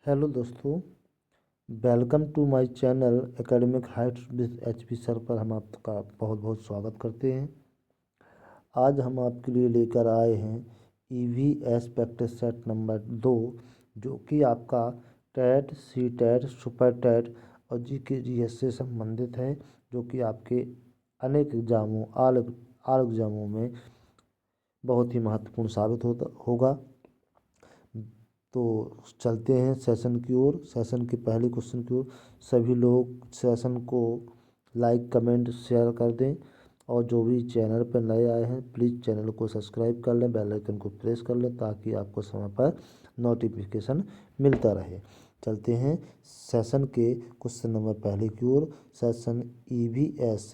Hello दोस्तों, welcome to my channel Academic Heights with HP sir पर हम आपका बहुत बहुत स्वागत करते हैं। आज हम आपके लिए लेकर आए हैं ईवीएस प्रैक्टिस सेट नंबर 2, जो कि आपका TET, C TET, super TET और जीके जीएस से संबंधित है, जो कि आपके अनेक एग्जामों आल एग्जामों में बहुत ही महत्वपूर्ण साबित होगा। तो चलते हैं सेशन की ओर, सेशन के पहले क्वेश्चन की ओर। सभी लोग सेशन को लाइक, कमेंट, शेयर कर दें और जो भी चैनल पर नए आए हैं प्लीज़ चैनल को सब्सक्राइब कर लें, बेल आइकन को प्रेस कर लें ताकि आपको समय पर नोटिफिकेशन मिलता रहे। चलते हैं सेशन के क्वेश्चन नंबर पहले की ओर। सेशन ईवीएस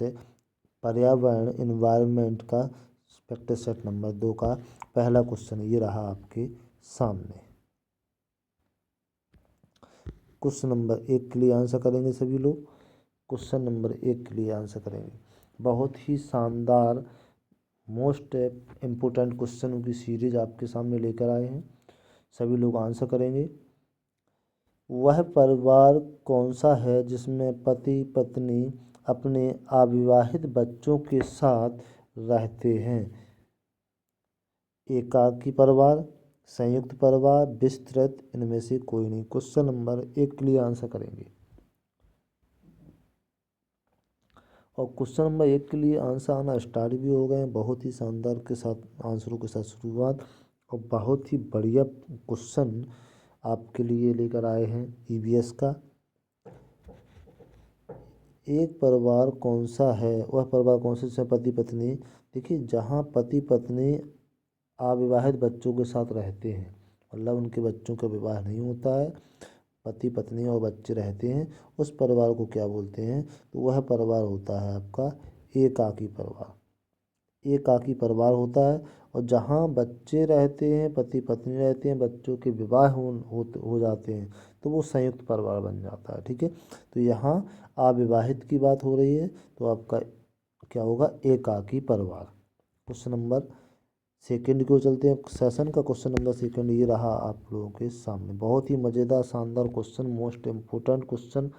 पर्यावरण इन्वायरमेंट का प्रैक्टिस सेट नंबर 2 का पहला क्वेश्चन ये रहा आपके सामने। क्वेश्चन नंबर 1 के लिए आंसर करेंगे सभी लोग। क्वेश्चन नंबर 1 के लिए आंसर करेंगे। बहुत ही शानदार मोस्ट इम्पोर्टेंट क्वेश्चन की सीरीज आपके सामने लेकर आए हैं। सभी लोग आंसर करेंगे। वह परिवार कौन सा है जिसमें पति पत्नी अपने अविवाहित बच्चों के साथ रहते हैं? एकाकी परिवार, संयुक्त परिवार, विस्तृत, इनमें से कोई नहीं। क्वेश्चन नंबर 1 के लिए आंसर करेंगे और क्वेश्चन नंबर 1 के लिए आंसर आना स्टार्ट भी हो गए हैं। बहुत ही शानदार के साथ आंसरों के साथ शुरुआत और बहुत ही बढ़िया क्वेश्चन आपके लिए लेकर आए हैं ईवीएस का। एक परिवार कौन सा है, वह परिवार कौन सा जिसमें पति पत्नी, देखिए जहाँ पति पत्नी अविवाहित बच्चों के साथ रहते हैं, मतलब उनके बच्चों का विवाह नहीं होता है, पति पत्नी और बच्चे रहते हैं, उस परिवार को क्या बोलते हैं? तो वह परिवार होता है आपका एकाकी परिवार। एकाकी परिवार होता है। और जहाँ बच्चे रहते हैं, पति पत्नी रहते हैं, बच्चों के विवाह हो जाते हैं, तो वो संयुक्त परिवार बन जाता है। ठीक है, तो यहाँ अविवाहित की बात हो रही है, तो आपका क्या होगा? एकाकी परिवार। क्वेश्चन नंबर सेकंड को चलते हैं। सेशन का क्वेश्चन नंबर सेकंड ये रहा आप लोगों के सामने। बहुत ही मज़ेदार शानदार question, most important question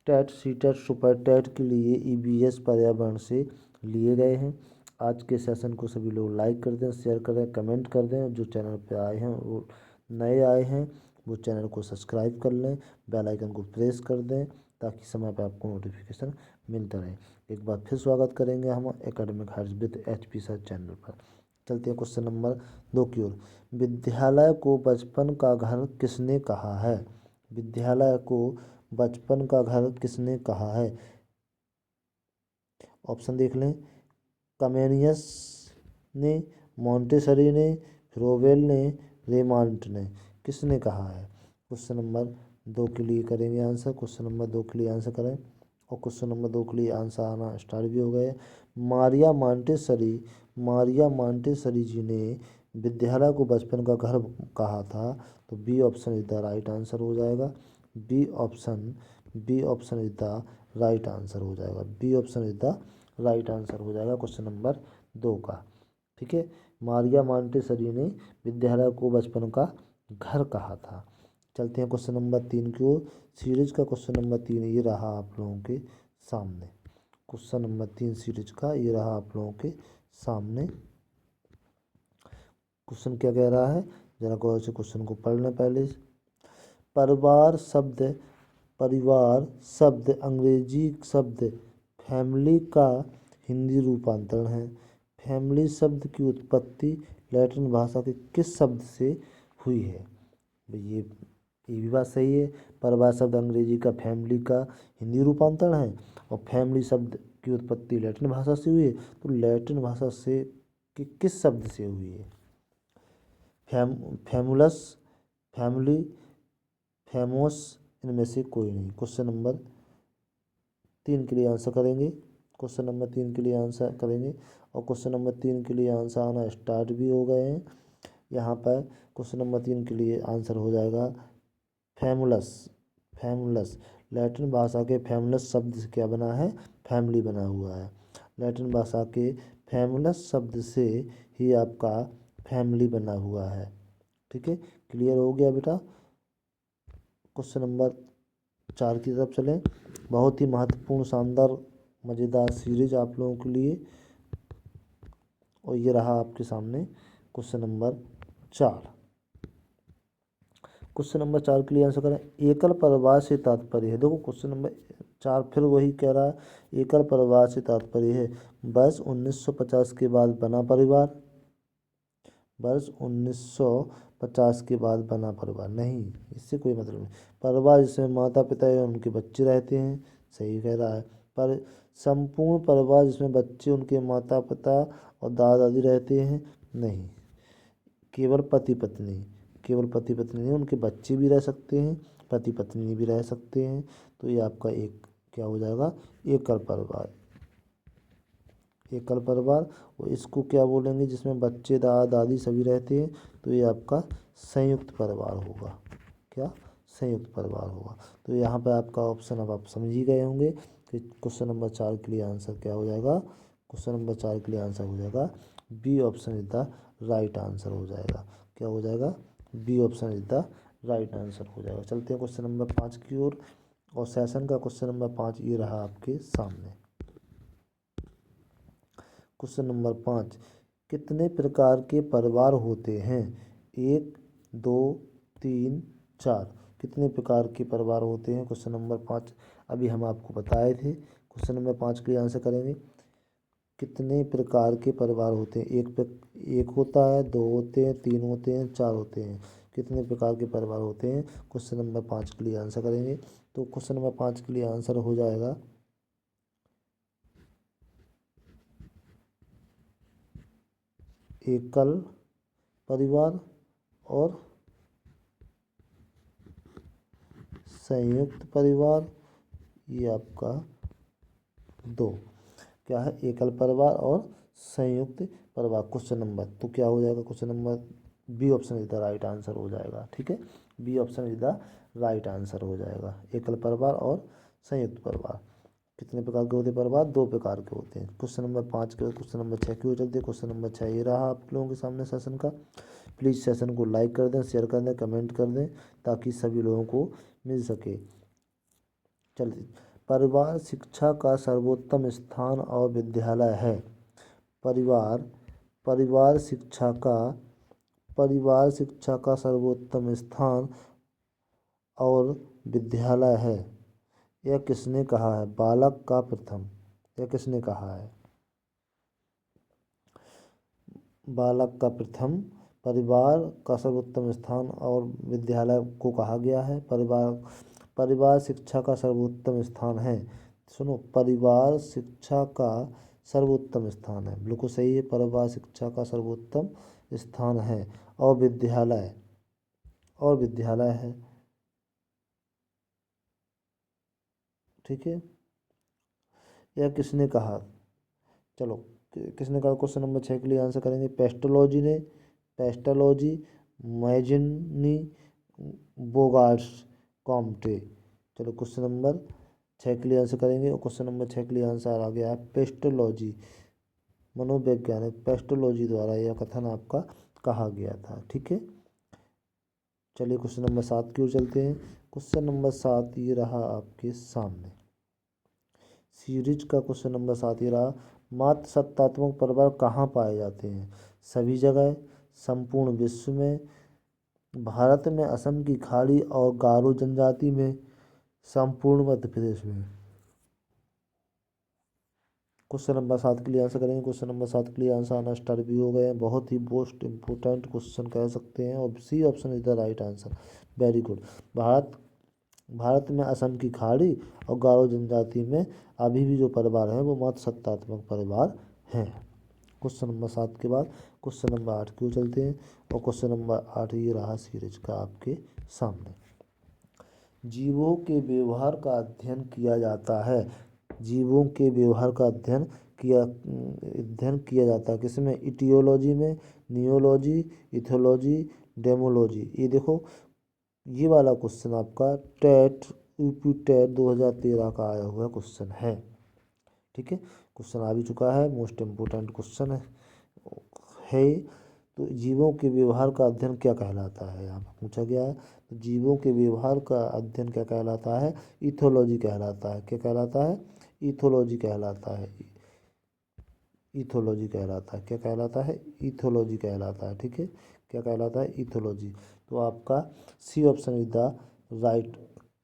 TET, C TET, super TET के लिए ईवीएस पर्यावरण से लिए गए हैं। आज के सेशन को सभी लोग लाइक कर दें, शेयर कर दें, कमेंट कर दें। जो चैनल पे आए हैं, वो नए आए हैं, वो चैनल को सब्सक्राइब कर लें, बेल आइकन को प्रेस कर दें ताकि समय पर आपको नोटिफिकेशन मिलता रहे। एक बार फिर स्वागत करेंगे हम academic Heights with HP sir channel पर। चलते हैं क्वेश्चन नंबर 2 की ओर। विद्यालय को बचपन का घर किसने कहा है? विद्यालय को बचपन का घर किसने कहा है? ऑप्शन देख लें। कमेनियस ने, मोंटेसरी ने, फ्रोबेल ने, रेमांड ने। किसने कहा है? क्वेश्चन नंबर 2 के लिए करेंगे आंसर। क्वेश्चन नंबर 2 के लिए आंसर करें और क्वेश्चन नंबर 2 के लिए आंसर आना स्टार्ट भी हो गए। मारिया मांटेसरी जी ने विद्यालय को बचपन का घर कहा था, तो B option is the right answer हो जाएगा। B option is the right answer हो जाएगा। B option is the right answer हो जाएगा क्वेश्चन नंबर 2 का। ठीक है, मारिया मांटेसरी ने विद्यालय को बचपन का घर कहा था। चलते हैं क्वेश्चन नंबर 3 की ओर। सीरीज का क्वेश्चन नंबर 3 ये रहा आप लोगों के सामने। क्वेश्चन नंबर 3 सीरीज का ये रहा आप लोगों के सामने। क्वेश्चन क्या कह रहा है, जरा गौर से क्वेश्चन को पढ़ लें पहले। परिवार शब्द अंग्रेजी शब्द फैमिली का हिंदी रूपांतरण है। फैमिली शब्द की उत्पत्ति लैटिन भाषा के किस शब्द से हुई है? ये भी बात सही है। परिवार शब्द अंग्रेजी का फैमिली का हिंदी रूपांतरण है और फैमिली शब्द की उत्पत्ति लैटिन भाषा से हुई है, तो लैटिन भाषा से किस शब्द से हुई है? फैमुलस, फैमिली, फेमोस, इनमें से कोई नहीं। क्वेश्चन नंबर 3 के लिए आंसर करेंगे। क्वेश्चन नंबर 3 के लिए आंसर करेंगे और क्वेश्चन नंबर 3 के लिए आंसर आना स्टार्ट भी हो गए हैं। यहाँ पर क्वेश्चन नंबर 3 के लिए आंसर हो जाएगा फैमुलस। लैटिन भाषा के फैमुलस शब्द से क्या बना है? फैमिली बना हुआ है। लैटिन भाषा के फैमुलस शब्द से ही आपका फैमिली बना हुआ है। ठीक है, क्लियर हो गया बेटा? क्वेश्चन नंबर 4 की तरफ चलें। बहुत ही महत्वपूर्ण, शानदार, मज़ेदार सीरीज आप लोगों के लिए, और ये रहा आपके सामने क्वेश्चन नंबर 4। क्वेश्चन नंबर 4 के लिए आंसर करें। एकल परिवार से तात्पर्य है, देखो क्वेश्चन नंबर 4 फिर वही कह रहा है, एकल परिवार से तात्पर्य है वर्ष 1950 के बाद बना परिवार, वर्ष 1950 के बाद बना परिवार नहीं, इससे कोई मतलब नहीं। परिवार जिसमें माता पिता या उनके बच्चे रहते हैं, सही कह रहा है। पर संपूर्ण परिवार जिसमें बच्चे, उनके माता पिता और दादा दादी रहते हैं, नहीं। केवल पति पत्नी, केवल पति पत्नी नहीं, उनके बच्चे भी रह सकते हैं, पति पत्नी भी रह सकते हैं। तो ये आपका एक क्या हो जाएगा, एकल परिवार। एकल परिवार, और इसको क्या बोलेंगे जिसमें बच्चे दादा दादी सभी रहते हैं, तो ये आपका संयुक्त परिवार होगा। क्या, संयुक्त परिवार होगा। तो यहाँ पे आपका ऑप्शन अब आप समझ ही गए होंगे कि क्वेश्चन नंबर 4 के लिए आंसर क्या हो जाएगा। क्वेश्चन नंबर 4 के लिए आंसर हो जाएगा B option is the right answer हो जाएगा। क्या हो जाएगा, B option is the right answer हो जाएगा। चलते हैं क्वेश्चन नंबर 5 की ओर, और सेशन का क्वेश्चन नंबर 5 ये रहा आपके सामने। क्वेश्चन नंबर 5, कितने प्रकार के परिवार होते हैं? 1, 2, 3, 4। कितने प्रकार के परिवार होते हैं? क्वेश्चन नंबर 5 अभी हम आपको बताए थे। क्वेश्चन नंबर 5 के लिए आंसर करेंगे, कितने प्रकार के परिवार होते हैं? एक होता है, 2 होते हैं, 3 होते हैं, 4 होते हैं। कितने प्रकार के परिवार होते हैं? क्वेश्चन नंबर 5 के लिए आंसर करेंगे। तो क्वेश्चन नंबर 5 के लिए आंसर हो जाएगा एकल परिवार और संयुक्त परिवार। ये आपका 2 क्या है, एकल परिवार और संयुक्त परिवार। क्वेश्चन नंबर तो क्या हो जाएगा, question number B option is the right answer हो जाएगा। ठीक है, B option is the right answer हो जाएगा। एकल परिवार और संयुक्त परिवार। कितने प्रकार के होते हैं परिवार? 2 प्रकार के होते हैं। क्वेश्चन नंबर 5 के बाद क्वेश्चन नंबर 6 की ओर चलते हैं। क्वेश्चन नंबर 6 ये रहा आप लोगों के सामने सेशन का। प्लीज़ सेशन को लाइक कर दें, शेयर कर दें, कमेंट कर दें, ताकि सभी लोगों को मिल सके। चलिए, परिवार शिक्षा का सर्वोत्तम स्थान और विद्यालय है। परिवार परिवार शिक्षा का परिवार शिक्षा का सर्वोत्तम स्थान और विद्यालय है। यह किसने कहा है? बालक का प्रथम। यह किसने कहा है? बालक का प्रथम परिवार का सर्वोत्तम स्थान और विद्यालय को कहा गया है। परिवार शिक्षा का सर्वोत्तम स्थान है। सुनो, परिवार शिक्षा का सर्वोत्तम स्थान है, बिल्कुल सही है। परिवार शिक्षा का सर्वोत्तम स्थान है, और विद्यालय है। ठीक है, यह किसने कहा? चलो, किसने कहा? क्वेश्चन नंबर 6 के लिए आंसर करेंगे, पेस्टोलॉजी ने, पेस्टोलॉजी, मैजिनी, बोगार्ट्स, कॉम्टे। चलो, क्वेश्चन नंबर 6 के लिए आंसर करेंगे, और क्वेश्चन नंबर 6 के लिए आंसर आ गया है पेस्टोलॉजी, मनोवैज्ञानिक पेस्टोलॉजी द्वारा यह कथन आपका कहा गया था। ठीक है, चलिए क्वेश्चन नंबर 7 की ओर चलते हैं। क्वेश्चन नंबर 7 ये रहा आपके सामने, सीरीज का क्वेश्चन नंबर 7 ये रहा, मात्र सत्तात्मक परिवार कहाँ पाए जाते हैं? सभी जगह, संपूर्ण विश्व में, भारत में असम की खाड़ी और गारो जनजाति में, संपूर्ण मध्य प्रदेश में। क्वेश्चन नंबर 7 के लिए आंसर करेंगे। क्वेश्चन नंबर 7 के लिए आंसर आना स्टार्ट भी हो गए हैं। बहुत ही मोस्ट इम्पोर्टेंट क्वेश्चन कह सकते हैं, और C option is the right answer. Very good. Bharat में असम की खाड़ी और गारो जनजाति में अभी भी जो परिवार हैं वो मात्र सत्तात्मक परिवार हैं। क्वेश्चन नंबर 7 के बाद क्वेश्चन नंबर 8 की ओर चलते हैं, और क्वेश्चन नंबर 8 ये रहा सीरीज का आपके सामने। जीवों के व्यवहार का अध्ययन किया जाता है। जीवों के व्यवहार का अध्ययन किया जाता है किसमें? इटियोलॉजी में, नियोलॉजी, इथोलॉजी, डेमोलॉजी। ये देखो, ये वाला क्वेश्चन आपका टेट यूपी टेट 2013 का आया हुआ क्वेश्चन है। ठीक है, क्वेश्चन आ भी चुका है, मोस्ट इम्पोर्टेंट क्वेश्चन है। तो जीवों के व्यवहार का अध्ययन क्या कहलाता है, यहाँ पर पूछा गया है। तो जीवों के व्यवहार का अध्ययन क्या कहलाता है, इथोलॉजी कहलाता है। क्या कहलाता है, इथोलॉजी कहलाता है। इथोलॉजी कहलाता है, क्या कहलाता है, इथोलॉजी कहलाता है। ठीक है, क्या कहलाता है, इथोलॉजी। तो आपका C option is the right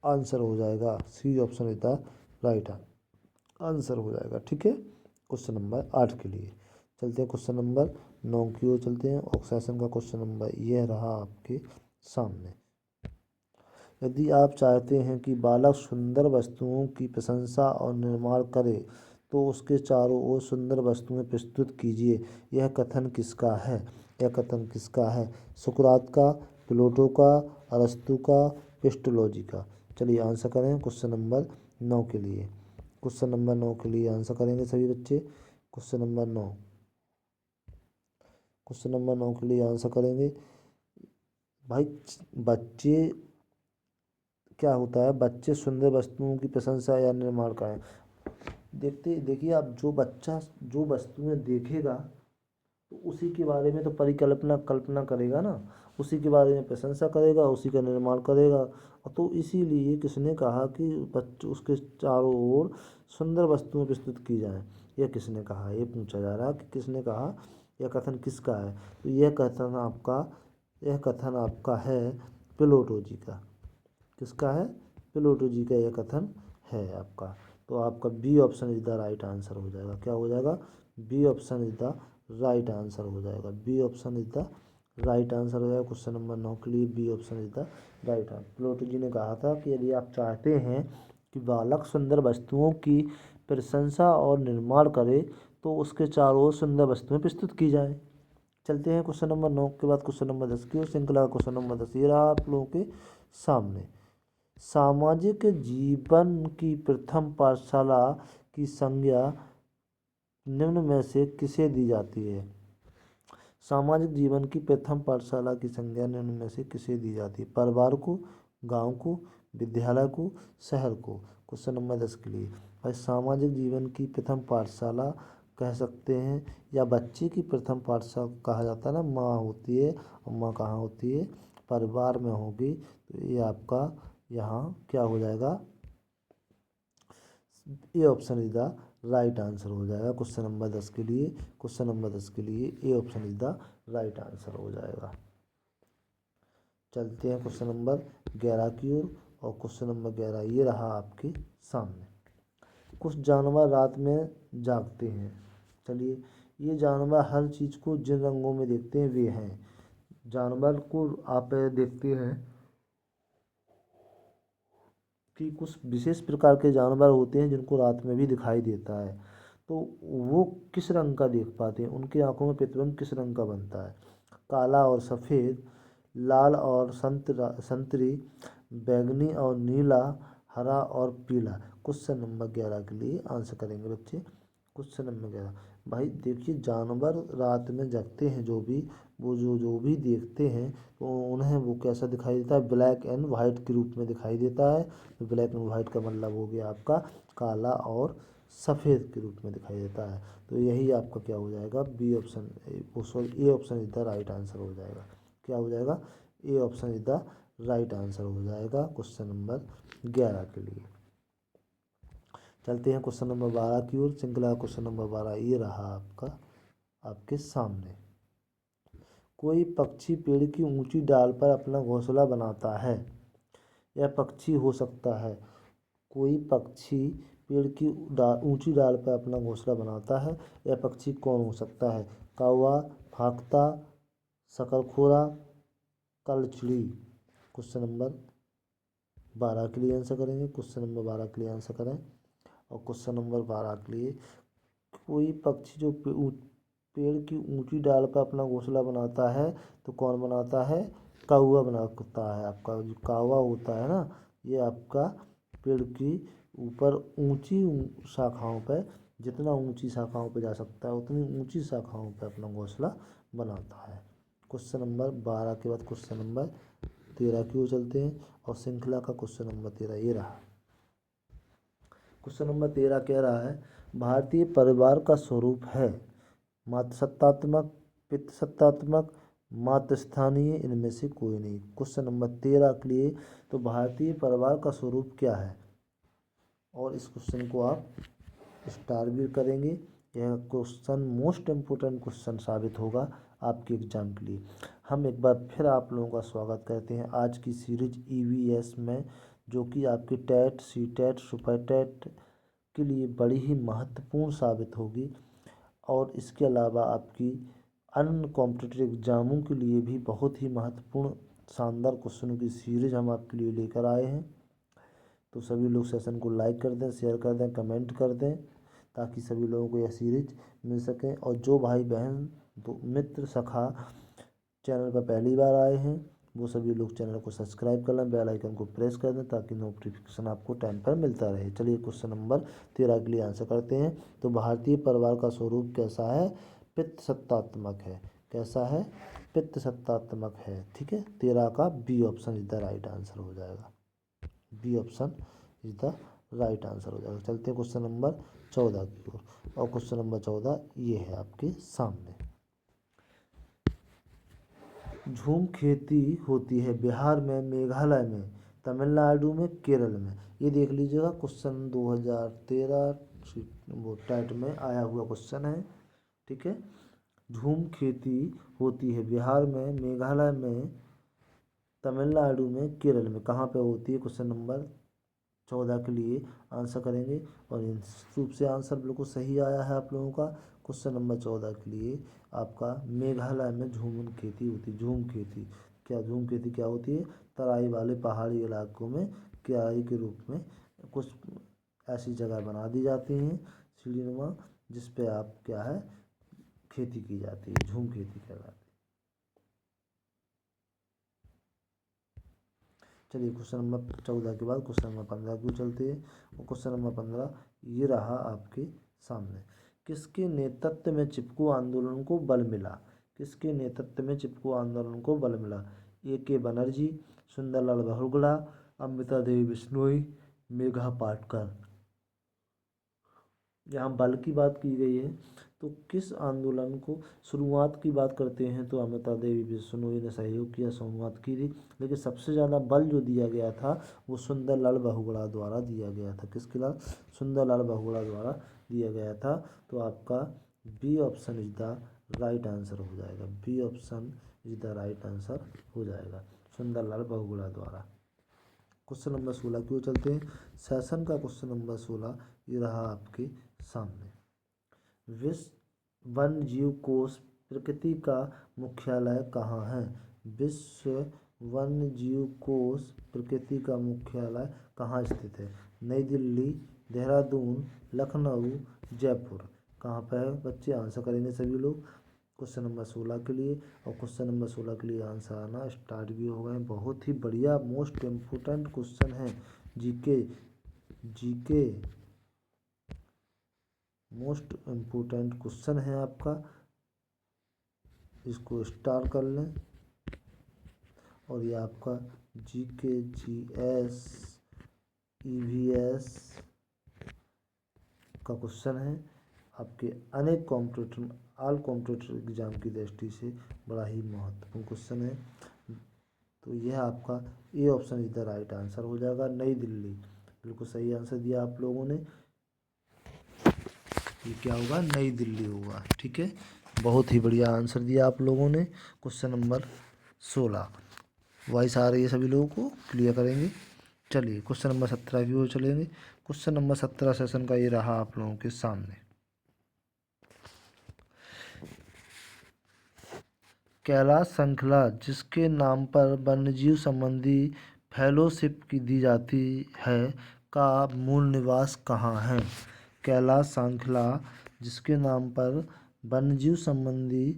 answer हो जाएगा। C option is the right answer हो जाएगा। ठीक है, क्वेश्चन नंबर 8 के लिए चलते हैं। क्वेश्चन नंबर 9 की ओर चलते हैं। और सेशन का क्वेश्चन नंबर यह रहा आपके सामने। यदि आप चाहते हैं कि बालक सुंदर वस्तुओं की प्रशंसा और निर्माण करे तो उसके चारों ओर सुंदर वस्तुएं प्रस्तुत कीजिए। यह कथन किसका है, यह कथन किसका है, सुकरात का, प्लेटो का, अरस्तु का, पेस्टोलॉजी का। चलिए आंसर करें क्वेश्चन नंबर 9 के लिए। क्वेश्चन नंबर 9 के लिए आंसर करेंगे सभी बच्चे। क्वेश्चन नंबर 9, क्वेश्चन नंबर 9 के लिए आंसर करेंगे भाई। बच्चे क्या होता है, बच्चे सुंदर वस्तुओं की प्रशंसा या निर्माण करें। देखिए आप, जो बच्चा जो वस्तुएं देखेगा तो उसी के बारे में तो परिकल्पना कल्पना करेगा ना, उसी के बारे में प्रशंसा करेगा, उसी का निर्माण करेगा। तो इसीलिए किसने कहा कि बच्चे उसके चारों ओर सुंदर वस्तुएं प्रस्तुत की जाएं। यह किसने कहा, ये पूछा जा रहा है कि किसने कहा, यह कथन किसका है। तो यह कथन आपका है प्लेटो जी का। किसका है, प्लेटो जी का यह कथन है आपका। तो आपका B option is the right answer हो जाएगा। क्या हो जाएगा, B option is the right answer हो जाएगा। B option is the right answer हो जाएगा। क्वेश्चन नंबर 9 के लिए B option is the right answer. Plato ji ने कहा था कि यदि आप चाहते हैं कि बालक सुंदर वस्तुओं की प्रशंसा और निर्माण करे तो उसके चारों ओर सुंदर वस्तुएं प्रस्तुत की जाए। चलते हैं क्वेश्चन नंबर 9 के बाद क्वेश्चन नंबर 10 की ओर। श्रृंखला का क्वेश्चन नंबर 10 ये रहा आप लोगों के सामने। सामाजिक जीवन की प्रथम पाठशाला की संज्ञा निम्न में से किसे दी जाती है। सामाजिक जीवन की प्रथम पाठशाला की संज्ञा निम्न में से किसे दी जाती है, परिवार को, गांव को, विद्यालय को, शहर को। क्वेश्चन नंबर 10 के लिए भाई, सामाजिक जीवन की प्रथम पाठशाला कह सकते हैं या बच्चे की प्रथम पाठशाला कहा जाता है ना, माँ होती है। और माँ कहाँ होती है, परिवार में होगी। तो ये आपका यहाँ क्या हो जाएगा, A option is the right answer हो जाएगा क्वेश्चन नंबर 10 के लिए। क्वेश्चन नंबर 10 के लिए ए option is the right answer हो जाएगा। चलते हैं क्वेश्चन नंबर 11 की ओर। और क्वेश्चन नंबर 11 ये रहा आपके सामने। कुछ जानवर रात में जागते हैं। चलिए, ये जानवर हर चीज़ को जिन रंगों में देखते हैं वे हैं। जानवर को आप देखते हैं कि कुछ विशेष प्रकार के जानवर होते हैं जिनको रात में भी दिखाई देता है। तो वो किस रंग का देख पाते हैं, उनकी आंखों में प्रतिबिंब किस रंग का बनता है, काला और सफ़ेद, लाल और संतरी, बैंगनी और नीला, हरा और पीला। क्वेश्चन नंबर 11 के लिए आंसर करेंगे बच्चे। क्वेश्चन नंबर 11 भाई देखिए, जानवर रात में जगते हैं जो भी, वो जो भी देखते हैं तो उन्हें वो कैसा दिखाई देता है, ब्लैक एंड वाइट के रूप में दिखाई देता है। तो ब्लैक एंड वाइट का मतलब हो गया आपका काला और सफ़ेद के रूप में दिखाई देता है। तो यही आपका क्या हो जाएगा, B option, sorry A option is the right answer हो जाएगा। क्या हो जाएगा, A option is the right answer हो जाएगा क्वेश्चन नंबर 11 के लिए। चलते हैं क्वेश्चन नंबर 12 की ओर। श्रृंखला क्वेश्चन नंबर 12 ये रहा आपका आपके सामने। कोई पक्षी पेड़ की ऊंची डाल पर अपना घोंसला बनाता है। यह पक्षी हो सकता है, कोई पक्षी पेड़ की ऊंची डाल पर अपना घोंसला बनाता है। यह पक्षी कौन हो सकता है, कौवा, फाख्ता, शकरखोरा, कलचुड़ी। क्वेश्चन नंबर 12 के लिए आंसर करेंगे। क्वेश्चन नंबर 12 के लिए आंसर करें। और क्वेश्चन नंबर 12 के लिए, कोई पक्षी जो पेड़ की ऊंची डाल पर अपना घोंसला बनाता है तो कौन बनाता है, कौवा बनाता है। आपका जो कौवा होता है ना, ये आपका पेड़ की ऊपर ऊंची शाखाओं पर, जितना ऊंची शाखाओं पर जा सकता है उतनी ऊंची शाखाओं पर अपना घोंसला बनाता है। क्वेश्चन नंबर 12 के बाद क्वेश्चन नंबर 13 की ओर चलते हैं। और श्रृंखला का क्वेश्चन नंबर 13 ये रहा। क्वेश्चन नंबर 13 कह रहा है, भारतीय परिवार का स्वरूप है मातृसत्तात्मक, पितृसत्तात्मक, मातृ स्थानीय इनमें से कोई नहीं। क्वेश्चन नंबर 13 के लिए, तो भारतीय परिवार का स्वरूप क्या है, और इस क्वेश्चन को आप स्टार भी करेंगे। यह क्वेश्चन मोस्ट इम्पोर्टेंट क्वेश्चन साबित होगा आपके एग्जाम के लिए। हम एक बार फिर आप लोगों का स्वागत करते हैं आज की सीरीज ईवीएस में, जो कि आपके TET, C TET, super TET के लिए बड़ी ही महत्वपूर्ण साबित होगी, और इसके अलावा आपकी अन्य कॉम्पिटिटिव एग्जामों के लिए भी बहुत ही महत्वपूर्ण शानदार क्वेश्चनों की सीरीज हम आपके लिए लेकर आए हैं। तो सभी लोग सेशन को लाइक कर दें, शेयर कर दें, कमेंट कर दें, ताकि सभी लोगों को यह सीरीज मिल सके। और जो भाई बहन, तो मित्र, सखा चैनल पर पहली बार आए हैं, वो सभी लोग चैनल को सब्सक्राइब कर लें, बेल आइकन को प्रेस कर दें, ताकि नोटिफिकेशन आपको टाइम पर मिलता रहे। चलिए क्वेश्चन नंबर 13 के लिए आंसर करते हैं। तो भारतीय परिवार का स्वरूप कैसा है, पितृ सत्तात्मक है। कैसा है, पितृ सत्तात्मक है। ठीक है, 13 का B option is the right answer हो जाएगा। B option is the right answer हो जाएगा। चलते हैं क्वेश्चन नंबर 14 की ओर, और क्वेश्चन नंबर 14 ये है आपके सामने। झूम खेती होती है बिहार में, मेघालय में, तमिलनाडु में, केरल में। ये देख लीजिएगा, क्वेश्चन 2013 वो टेट में आया हुआ क्वेश्चन है। ठीक है, झूम खेती होती है बिहार में, मेघालय में, तमिलनाडु में, केरल में। कहाँ पे होती है, क्वेश्चन नंबर 14 के लिए आंसर करेंगे, और निश्चित रूप से आंसर बिल्कुल सही आया है आप लोगों का। क्वेश्चन नंबर 14 के लिए आपका मेघालय में झूम खेती होती है। झूम खेती क्या, झूम खेती क्या होती है, तराई वाले पहाड़ी इलाकों में क्यारी के रूप में कुछ ऐसी जगह बना दी जाती हैं सीढ़ीनुमा, जिस पे आप क्या है, खेती की जाती है, झूम खेती कहलाती है। चलिए क्वेश्चन नंबर 14 के बाद क्वेश्चन नंबर 15 की चलते हैं। और क्वेश्चन नंबर 15 ये रहा आपके सामने। किसके नेतृत्व में चिपकू आंदोलन को बल मिला। किसके नेतृत्व में चिपकू आंदोलन को बल मिला। A.K. बनर्जी, सुंदरलाल बहुगुणा, अमृता देवी बिश्नोई, मेघा पाटकर। यहाँ बल की बात की गई है, तो किस आंदोलन को शुरुआत की बात करते हैं तो अमृता देवी बिश्नोई ने सहयोग किया, शुरुआत की थी। लेकिन सबसे ज़्यादा बल जो दिया गया था वो सुंदरलाल बहुगुणा द्वारा दिया गया था। किसके द्वारा, सुंदरलाल बहुगुणा द्वारा दिया गया था। तो आपका B option is the right answer हो जाएगा। B option is the right answer हो जाएगा, सुंदरलाल बहुगुणा द्वारा। क्वेश्चन नंबर 16 की ओर चलते हैं। सेशन का क्वेश्चन नंबर 16 ये रहा आपके सामने। विश्व वन्य जीव कोष प्रकृति का मुख्यालय कहाँ है। विश्व वन्य जीव कोष प्रकृति का मुख्यालय कहाँ स्थित है। नई दिल्ली, देहरादून, लखनऊ, जयपुर। कहाँ पर है बच्चे, आंसर करेंगे सभी लोग क्वेश्चन नंबर 16 के लिए। और क्वेश्चन नंबर 16 के लिए आंसर आना स्टार्ट भी हो गए। बहुत ही बढ़िया मोस्ट इम्पोर्टेंट क्वेश्चन है, GK GK most important question है आपका, इसको स्टार कर लें। और ये आपका जीके, जीएस, ईवीएस का क्वेश्चन है, आपके अनेक कॉम्पिटिटिव ऑल कॉम्पिटिटिव एग्जाम की दृष्टि से बड़ा ही महत्वपूर्ण क्वेश्चन है। तो यह आपका ए option is the right answer हो जाएगा। नई दिल्ली, बिल्कुल सही आंसर दिया आप लोगों ने। ये क्या होगा, नई दिल्ली होगा। ठीक है, बहुत ही बढ़िया आंसर दिया आप लोगों ने। क्वेश्चन नंबर 16 वॉइस आ रही है सभी लोगों को, क्लियर करेंगे। चलिए क्वेश्चन नंबर 17 की ओर चलेंगे। क्वेश्चन नंबर 17 सेशन का ये रहा आप लोगों के सामने। कैलाश श्रृंखला जिसके नाम पर वन्यजीव संबंधी फेलोशिप की दी जाती है का मूल निवास कहाँ है। कैलाश श्रृंखला जिसके नाम पर वन्यजीव संबंधी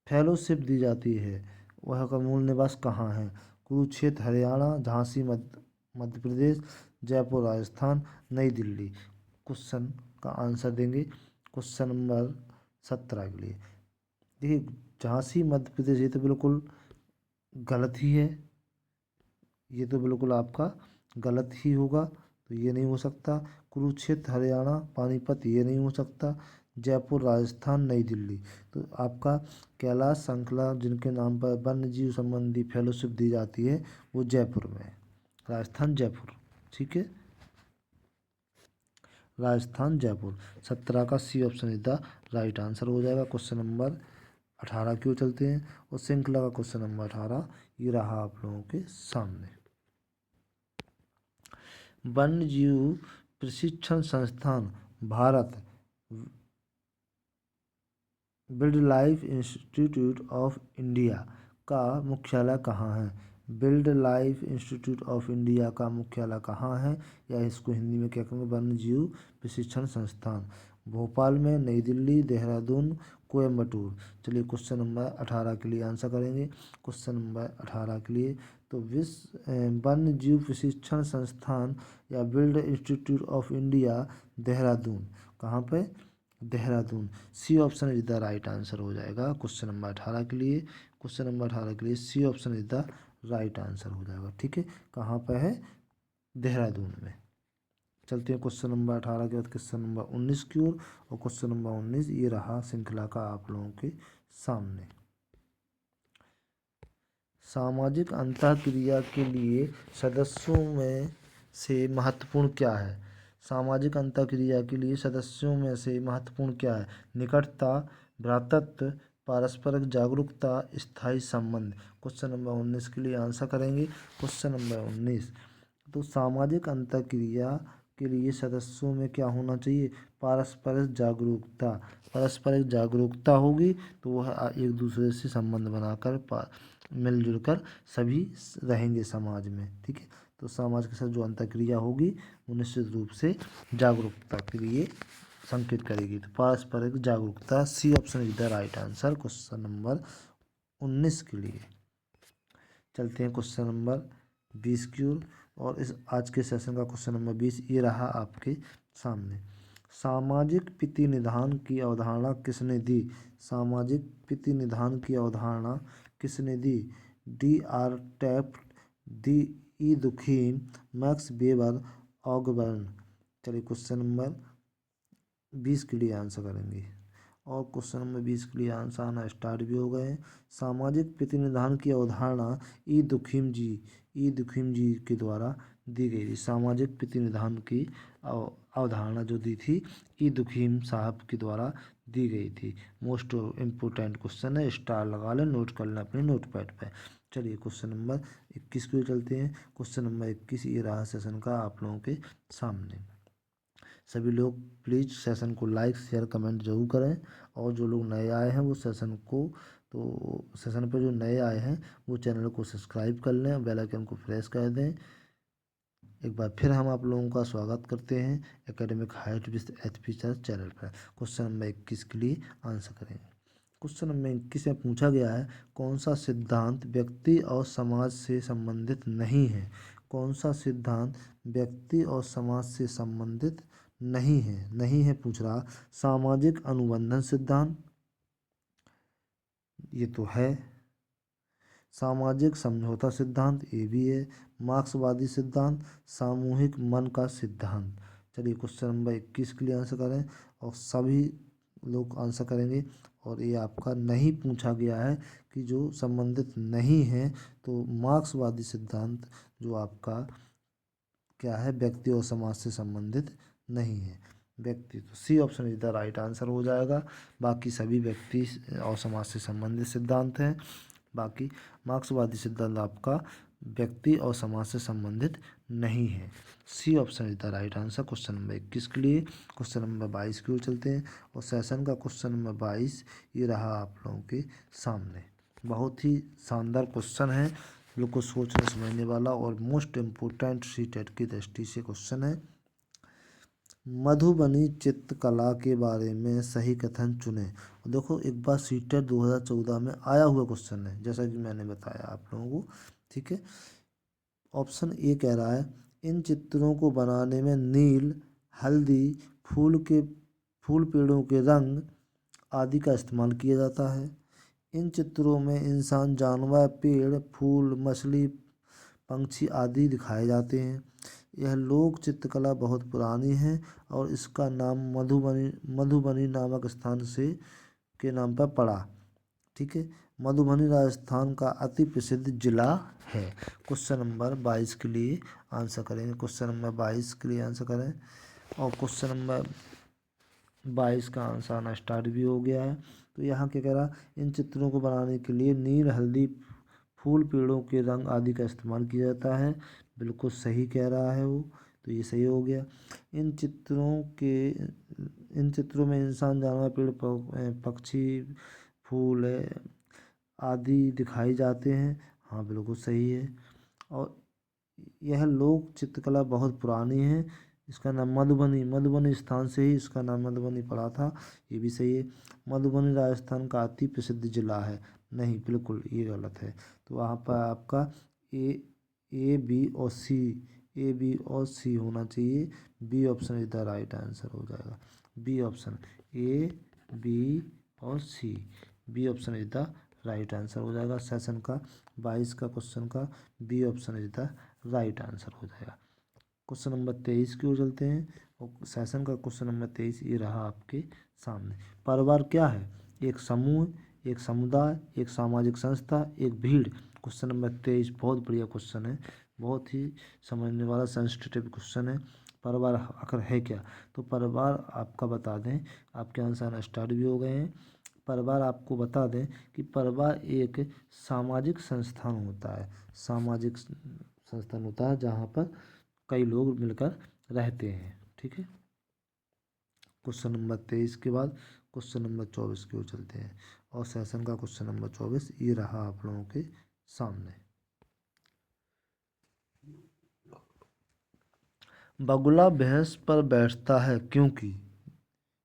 फेलोशिप दी जाती है वह का मूल निवास कहाँ है। कुरुक्षेत्र हरियाणा, झांसी मध्य प्रदेश, जयपुर राजस्थान, नई दिल्ली। क्वेश्चन का आंसर देंगे क्वेश्चन नंबर 17 के लिए। देखिए, झांसी मध्य प्रदेश ये तो बिल्कुल गलत ही है, ये तो बिल्कुल आपका गलत ही होगा, तो ये नहीं हो सकता। कुरुक्षेत्र हरियाणा, पानीपत ये नहीं हो सकता। जयपुर राजस्थान, नई दिल्ली। तो आपका कैलाश श्रृंखला जिनके नाम पर वन्य जीव संबंधी फेलोशिप दी जाती है वो जयपुर में है, राजस्थान जयपुर। ठीक है, राजस्थान जयपुर। 17 का C option is the right answer हो जाएगा। क्वेश्चन नंबर 18 की ओर चलते हैं और श्रृंखला का क्वेश्चन नंबर 18 ये रहा आप लोगों के सामने। वन्य जीव प्रशिक्षण संस्थान Bharat wild life institute of India का मुख्यालय कहाँ है? Wild life institute of India का मुख्यालय कहाँ है, या इसको हिंदी में क्या कहेंगे, वन्य जीव प्रशिक्षण संस्थान। भोपाल में, नई दिल्ली, देहरादून, कोयम्बटूर। चलिए क्वेश्चन नंबर 18 के लिए आंसर करेंगे। क्वेश्चन नंबर 18 के लिए तो वन्य जीव प्रशिक्षण संस्थान या wild institute of India Dehradun, कहाँ पे? Dehradun. C option is the right answer हो जाएगा क्वेश्चन नंबर 18 के लिए। क्वेश्चन नंबर 18 के लिए C option is the right answer हो जाएगा। ठीक है, कहाँ पे है? देहरादून में। चलते हैं क्वेश्चन नंबर 18 के बाद क्वेश्चन नंबर 19 की ओर, और क्वेश्चन नंबर 19 ये रहा श्रृंखला का आप लोगों के सामने। सामाजिक अंतःक्रिया के लिए सदस्यों में से महत्वपूर्ण क्या है? सामाजिक अंतःक्रिया के लिए सदस्यों में से महत्वपूर्ण क्या है? निकटता, भ्रातृत्व, पारस्परिक जागरूकता, स्थायी संबंध। क्वेश्चन नंबर 19 के लिए आंसर करेंगे। क्वेश्चन नंबर 19 तो सामाजिक अंतःक्रिया के लिए सदस्यों में क्या होना चाहिए? पारस्परिक जागरूकता। पारस्परिक जागरूकता होगी तो वह एक दूसरे से संबंध बनाकर मिलजुल कर सभी रहेंगे समाज में। ठीक है, तो समाज के साथ जो अंतःक्रिया होगी वो निश्चित रूप से जागरूकता के लिए संकेत करेगी। तो पारस्परिक जागरूकता, C option is the right answer question number 19 के लिए। चलते हैं क्वेश्चन नंबर 20 की ओर, और इस आज के सेशन का क्वेश्चन नंबर 20 ये रहा आपके सामने। सामाजिक प्रतिनिधान की अवधारणा किसने दी? सामाजिक प्रतिनिधान की अवधारणा किसने दी? D R Taft, D E Durkheim, Max Weber, Ogburn. चलिए क्वेश्चन नंबर 20 के लिए आंसर करेंगे, और क्वेश्चन नंबर 20 के लिए आंसर आना स्टार्ट भी हो गए हैं। सामाजिक प्रतिनिधान की अवधारणा ई दुखीम जी के द्वारा दी गई थी। सामाजिक प्रतिनिधान की अवधारणा जो दी थी ई दुखीम साहब के द्वारा दी गई थी। मोस्ट इम्पोर्टेंट क्वेश्चन है, स्टार लगा लें, नोट कर लें अपने नोटपैड पे। चलिए क्वेश्चन नंबर 21 को चलते हैं। क्वेश्चन नंबर 21 ये रहा सेशन का आप लोगों के सामने। सभी लोग प्लीज़ सेशन को लाइक शेयर कमेंट जरूर करें, और जो लोग नए आए हैं वो सेशन पर जो नए आए हैं वो चैनल को सब्सक्राइब कर लें, बेल आइकन को प्रेस कर दें। एक बार फिर हम आप लोगों का स्वागत करते हैं academic height with HP channel पर। क्वेश्चन नंबर 21 के लिए आंसर करेंगे। क्वेश्चन नंबर 21 में पूछा गया है कौन सा सिद्धांत व्यक्ति और समाज से संबंधित नहीं है? कौन सा सिद्धांत व्यक्ति और समाज से संबंधित नहीं है पूछ रहा। सामाजिक अनुबंधन सिद्धांत, ये तो है। सामाजिक समझौता सिद्धांत, ये भी है। मार्क्सवादी सिद्धांत, सामूहिक मन का सिद्धांत। चलिए क्वेश्चन नंबर 21 के लिए आंसर करें, और सभी लोग आंसर करेंगे। और ये आपका नहीं पूछा गया है कि जो संबंधित नहीं है, तो मार्क्सवादी सिद्धांत जो आपका क्या है, व्यक्ति और समाज से संबंधित नहीं है। व्यक्ति, तो C option is the right answer हो जाएगा। बाकी सभी व्यक्ति और समाज से संबंधित सिद्धांत हैं। बाकी मार्क्सवादी सिद्धांत आपका व्यक्ति और समाज से संबंधित नहीं है। C option is the right answer question number 21 के लिए। क्वेश्चन नंबर 22 की ओर चलते हैं, और सेशन का क्वेश्चन नंबर 22 ये रहा आप लोगों के सामने। बहुत ही शानदार क्वेश्चन है, लोग को सोचने समझने वाला, और मोस्ट इम्पोर्टेंट सीटेट की दृष्टि से क्वेश्चन है। मधुबनी चित्रकला के बारे में सही कथन चुने। देखो एक बार सीटेट 2014 में आया हुआ क्वेश्चन है, जैसा कि मैंने बताया आप लोगों को। ठीक है, ऑप्शन ए कह रहा है इन चित्रों को बनाने में नील, हल्दी, फूल पेड़ों के रंग आदि का इस्तेमाल किया जाता है। इन चित्रों में इंसान, जानवर, पेड़, फूल, मछली, पंछी आदि दिखाए जाते हैं। यह लोक चित्रकला बहुत पुरानी है और इसका नाम मधुबनी नामक स्थान से के नाम पर पड़ा। ठीक है, मधुबनी राजस्थान का अति प्रसिद्ध जिला है। क्वेश्चन नंबर 22 के लिए आंसर करेंगे। क्वेश्चन नंबर 22 के लिए आंसर करें और क्वेश्चन नंबर 22 का आंसर आना स्टार्ट भी हो गया है। तो यहाँ क्या कह रहा, इन चित्रों को बनाने के लिए नील, हल्दी, फूल, पेड़ों के रंग आदि का इस्तेमाल किया जाता है। बिल्कुल सही कह रहा है वो, तो ये सही हो गया। इन चित्रों में इंसान, जानवर, पेड़, पक्षी, फूल आदि दिखाई जाते हैं। हाँ बिल्कुल सही है। और यह लोक चित्रकला बहुत पुरानी है। इसका नाम मधुबनी स्थान से ही इसका नाम मधुबनी पड़ा था। ये भी सही है। मधुबनी राजस्थान का अति प्रसिद्ध जिला है। नहीं, बिल्कुल ये गलत है। तो वहाँ पर आपका ए बी और सी होना चाहिए। B option is the right answer हो जाएगा। बी ऑप्शन, ए बी और C, B option is the right answer हो जाएगा। सेशन का 22 का क्वेश्चन का B option is the right answer हो जाएगा। क्वेश्चन नंबर 23 की ओर चलते हैं और सेशन का क्वेश्चन नंबर 23 ये रहा आपके सामने। परिवार क्या है? एक समूह, एक समुदाय, एक सामाजिक संस्था, एक भीड़। क्वेश्चन नंबर 23 बहुत बढ़िया क्वेश्चन है, बहुत ही समझने वाला सेंसिटिव क्वेश्चन है। परिवार आखिर है क्या? तो परिवार आपका बता दें, आपके आंसर स्टार्ट भी हो गए हैं। परिवार आपको बता दें कि परिवार एक सामाजिक संस्थान होता है। सामाजिक संस्थान होता है जहाँ पर कई लोग मिलकर रहते हैं। ठीक है, क्वेश्चन नंबर 23 के बाद क्वेश्चन नंबर 24 की ओर चलते हैं और सेशन का क्वेश्चन नंबर 24 ये रहा आप लोगों के सामने। बगुला भैंस पर बैठता है क्योंकि,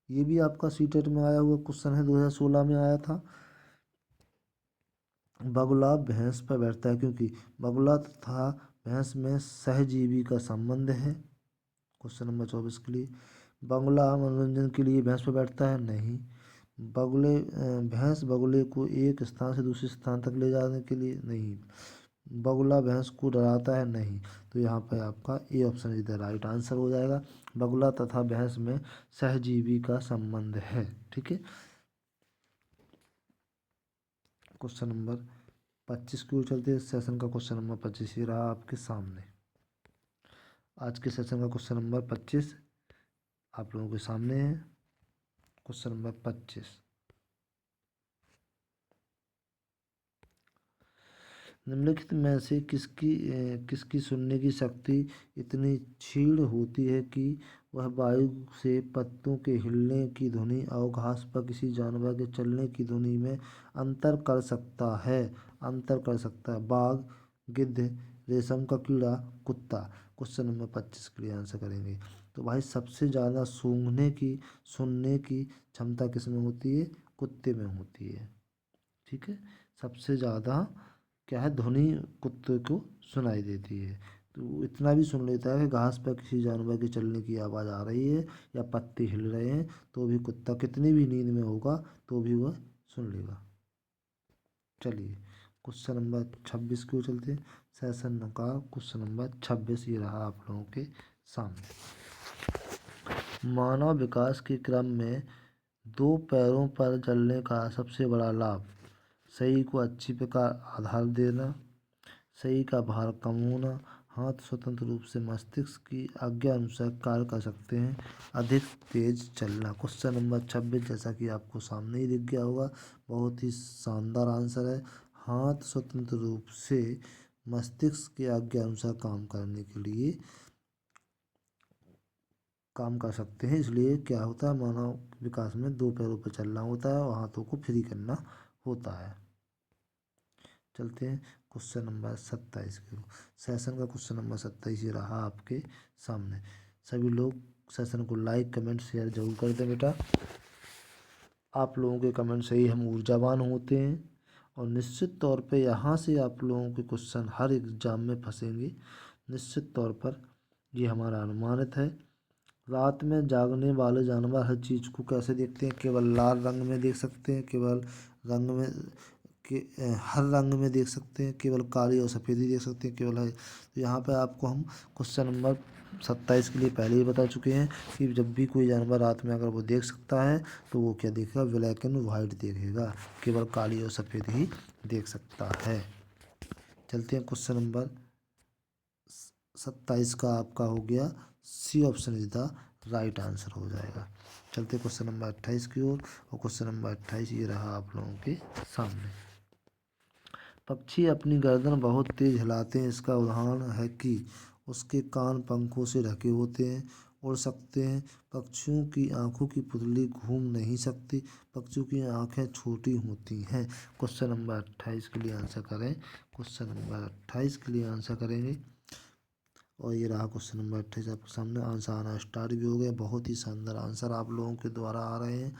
ये भी आपका सीटेट में आया हुआ क्वेश्चन है, 2016 में आया था। बगुला भैंस पर बैठता है क्योंकि बगुला तथा भैंस में सहजीवी का संबंध है। क्वेश्चन नंबर 24 के लिए, बगुला मनोरंजन के लिए भैंस पर बैठता है? नहीं। भैंस बगुले को एक स्थान से दूसरे स्थान तक ले जाने के लिए? नहीं। बगुला भैंस को डराता है? नहीं। तो यहाँ पर आपका ए option is the right answer हो जाएगा। बगुला तथा भैंस में सहजीवी का संबंध है। ठीक है, क्वेश्चन नंबर 25 की ओर चलते हैं। सेशन का क्वेश्चन नंबर 25 ये रहा आपके सामने। आज के सेशन का क्वेश्चन नंबर 25 आप लोगों के सामने है। क्वेश्चन नंबर 25, निम्नलिखित में से किसकी सुनने की शक्ति इतनी क्षीण होती है कि वह वायु से पत्तों के हिलने की ध्वनि और घास पर किसी जानवर के चलने की ध्वनि में अंतर कर सकता है? बाघ, गिद्ध, रेशम का कीड़ा, कुत्ता। क्वेश्चन नंबर 25 के लिए आंसर करेंगे। तो भाई सबसे ज़्यादा सुनने की क्षमता किस में होती है? कुत्ते में होती है। ठीक है, सबसे ज़्यादा क्या है, ध्वनि कुत्ते को सुनाई देती है। तो इतना भी सुन लेता है कि घास पर किसी जानवर के चलने की आवाज़ आ रही है या पत्ते हिल रहे हैं, तो भी कुत्ता कितनी भी नींद में होगा तो भी वह सुन लेगा। चलिए क्वेश्चन नंबर 26 की ओर चलते हैं। सेशन का क्वेश्चन नंबर 26 ये रहा आप लोगों के सामने। मानव विकास के क्रम में दो पैरों पर चलने का सबसे बड़ा लाभ, सही को अच्छी प्रकार आधार देना, सही का भार कम होना, हाथ स्वतंत्र रूप से मस्तिष्क की आज्ञा अनुसार कार्य कर सकते हैं, अधिक तेज चलना। क्वेश्चन नंबर 26 जैसा कि आपको सामने ही दिख गया होगा, बहुत ही शानदार आंसर है। हाथ स्वतंत्र रूप से मस्तिष्क की आज्ञा अनुसार काम करने के लिए काम कर सकते हैं। इसलिए क्या होता है, मानव विकास में दो पैरों पर चलना होता है और हाथों को फ्री करना होता है। चलते हैं क्वेश्चन नंबर 27 की। सेशन का क्वेश्चन नंबर 27 ये रहा आपके सामने। सभी लोग सेशन को लाइक, कमेंट, शेयर जरूर कर दें बेटा। आप लोगों के कमेंट से ही हम ऊर्जावान होते हैं और निश्चित तौर पे यहाँ से आप लोगों के क्वेश्चन हर एग्जाम में फंसेंगे निश्चित तौर पर, ये हमारा अनुमानित है। रात में जागने वाले जानवर हर चीज़ को कैसे देखते हैं? केवल लाल रंग में देख सकते हैं, कि हर रंग में देख सकते हैं, केवल काली और सफ़ेद ही देख सकते हैं, केवल है। तो यहाँ पे आपको हम क्वेश्चन नंबर 27 के लिए पहले ही बता चुके हैं कि जब भी कोई जानवर रात में अगर वो देख सकता है तो वो क्या देखेगा, ब्लैक एंड वाइट देखेगा, केवल काली और सफ़ेद ही देख सकता है। चलते हैं क्वेश्चन नंबर 27 का आपका हो गया C option is the right answer हो जाएगा। चलते क्वेश्चन नंबर 28 की ओर, और क्वेश्चन नंबर 28 ये रहा आप लोगों के सामने। पक्षी अपनी गर्दन बहुत तेज हिलाते हैं, इसका उदाहरण है कि उसके कान पंखों से ढके होते हैं, उड़ सकते हैं। पक्षियों की आंखों की पुतली घूम नहीं सकती, पक्षियों की आंखें छोटी होती हैं। क्वेश्चन नंबर 28 के लिए आंसर करें। क्वेश्चन नंबर 28 के लिए आंसर करेंगे, और ये रहा क्वेश्चन नंबर 28 आपके सामने। आंसर आना स्टार्ट भी हो गया। बहुत ही शानदार आंसर आप लोगों के द्वारा आ रहे हैं।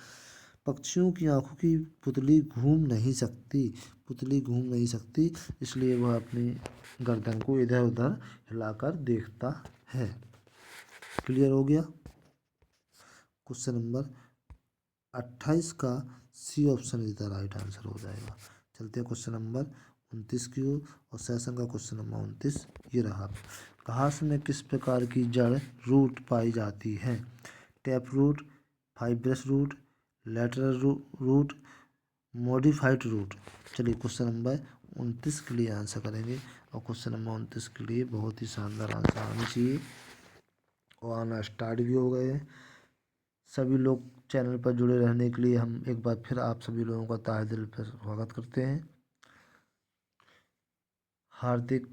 पक्षियों की आंखों की पुतली घूम नहीं सकती, पुतली घूम नहीं सकती, इसलिए वह अपनी गर्दन को इधर उधर हिलाकर देखता है। क्लियर हो गया। क्वेश्चन नंबर 28 का C option is the right answer हो जाएगा। चलते हैं क्वेश्चन नंबर 29 की ओर, और सेशन का क्वेश्चन नंबर 29 ये रहा। घास में किस प्रकार की जड़ रूट पाई जाती है? Tap root, fibrous root, lateral root, modified root. चलिए क्वेश्चन नंबर 29 के लिए आंसर करेंगे, और क्वेश्चन नंबर 29 के लिए बहुत ही शानदार आंसर आना चाहिए, और आना स्टार्ट भी हो गए हैं। सभी लोग चैनल पर जुड़े रहने के लिए हम एक बार फिर आप सभी लोगों का तहे दिल पर स्वागत करते हैं, हार्दिक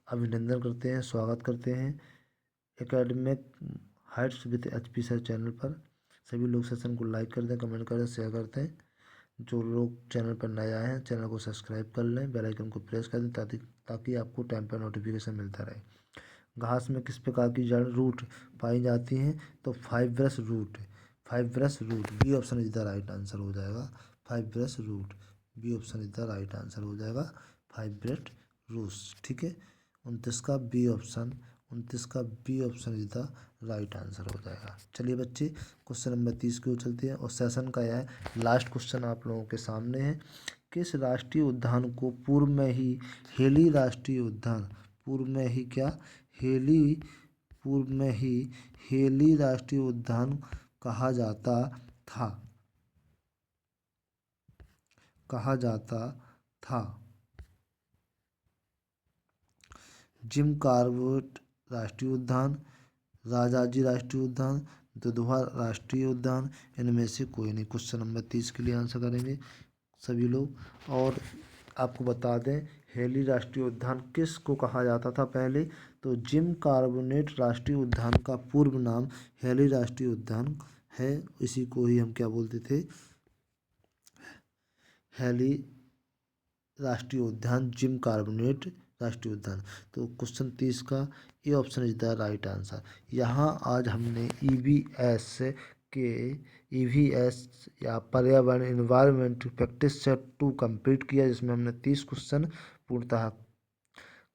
अभिनंदन करते हैं, स्वागत करते हैं academic Heights with HP sir channel पर। सभी लोग सेशन को लाइक कर दें, कमेंट करें, शेयर करते हैं। जो लोग चैनल पर नए आए हैं चैनल को सब्सक्राइब कर लें, बेल आइकन को प्रेस कर दें ताकि आपको टाइम पर नोटिफिकेशन मिलता रहे। घास में किस प्रकार की जड़ रूट पाई जाती हैं? तो fibrous root, fibrous root B option is the right answer हो जाएगा। Fibrous root B option is the right answer हो जाएगा, फाइब्रेट रूट्स। ठीक है, 29 का बी ऑप्शन, 29 का B option is the right answer हो जाएगा। चलिए बच्चे क्वेश्चन नंबर 30 की ओर चलते हैं, और सेशन का यह लास्ट क्वेश्चन आप लोगों के सामने है। किस राष्ट्रीय उद्यान को पूर्व में ही हेली राष्ट्रीय उद्यान, पूर्व में ही क्या, हेली, पूर्व में ही हेली राष्ट्रीय उद्यान कहा जाता था, कहा जाता था? जिम कॉर्बेट राष्ट्रीय उद्यान, राजाजी राष्ट्रीय उद्यान, दुधवा राष्ट्रीय उद्यान, इनमें से कोई नहीं। क्वेश्चन नंबर 30 के लिए आंसर करेंगे सभी लोग। और आपको बता दें हेली राष्ट्रीय उद्यान किस को कहा जाता था पहले, तो जिम कॉर्बेट राष्ट्रीय उद्यान का पूर्व नाम हेली राष्ट्रीय उद्यान है। इसी को ही हम क्या बोलते थे, हेली राष्ट्रीय उद्यान, जिम कॉर्बेट राष्ट्रीय उद्यान। तो क्वेश्चन 30 का ए option is the right answer. यहाँ आज हमने EVS के EVS या पर्यावरण इन्वायरमेंट प्रैक्टिस सेट 2 कंप्लीट किया, जिसमें हमने 30 क्वेश्चन पूर्णतः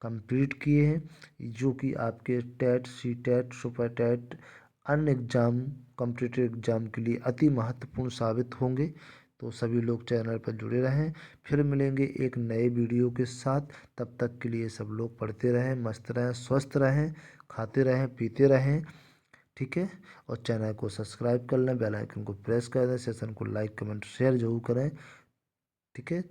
कंप्लीट किए हैं, जो कि आपके टेट, CTET, सुपर टेट, अन्य एग्जाम, कॉम्पिटिटिव एग्जाम के लिए अति महत्वपूर्ण साबित होंगे। तो सभी लोग चैनल पर जुड़े रहें। फिर मिलेंगे एक नए वीडियो के साथ। तब तक के लिए सब लोग पढ़ते रहें, मस्त रहें, स्वस्थ रहें, खाते रहें, पीते रहें। ठीक है, और चैनल को सब्सक्राइब कर लें, बेल आइकन को प्रेस कर दें, सेशन को लाइक कमेंट शेयर जरूर करें। ठीक है,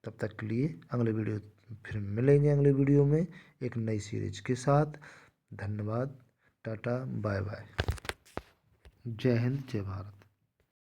तब तक के लिए अगले वीडियो, फिर मिलेंगे अगले वीडियो में एक नई सीरीज के साथ। धन्यवाद, टाटा, बाय बाय, जय हिंद, जय भारत।